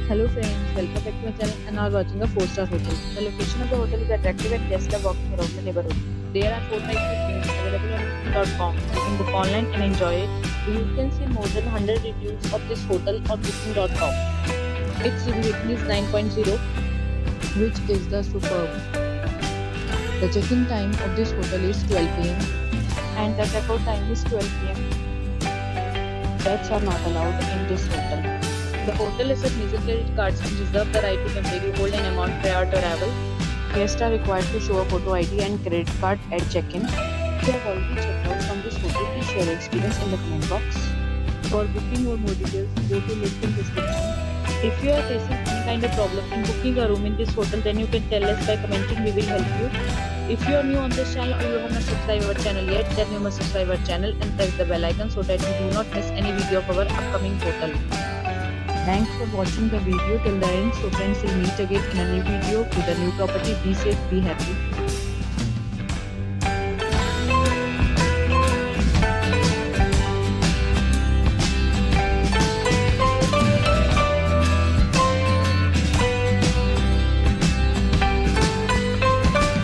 Hello friends, welcome back to my channel and now watching a 4-star hotel. The location of the hotel is attractive and guests are walking around the neighborhood. There are 4 types of rooms available on booking.com. You can book online and enjoy it. You can see more than 100 reviews of this hotel on booking.com. Its review rating is 9.0, which is the superb. The check-in time of this hotel is 12 pm and the check-out time is 12 pm. Pets are not allowed in this hotel. The hotel accepts major credit cards and reserves the right to temporarily hold an amount prior to arrival. Guests are required to show a photo ID and credit card at check-in. If you have already checked out from this hotel, please share your experience in the comment box. For booking or more details, go to link in description. If you are facing any kind of problem in booking a room in this hotel, then you can tell us by commenting. We will help you. If you are new on this channel or you have not subscribed our channel yet, then you must subscribe our channel and press the bell icon so that you do not miss any video of our upcoming hotel. Thanks for watching the video till the end. So friends, we'll meet again in a new video with a new property. Be safe, be happy.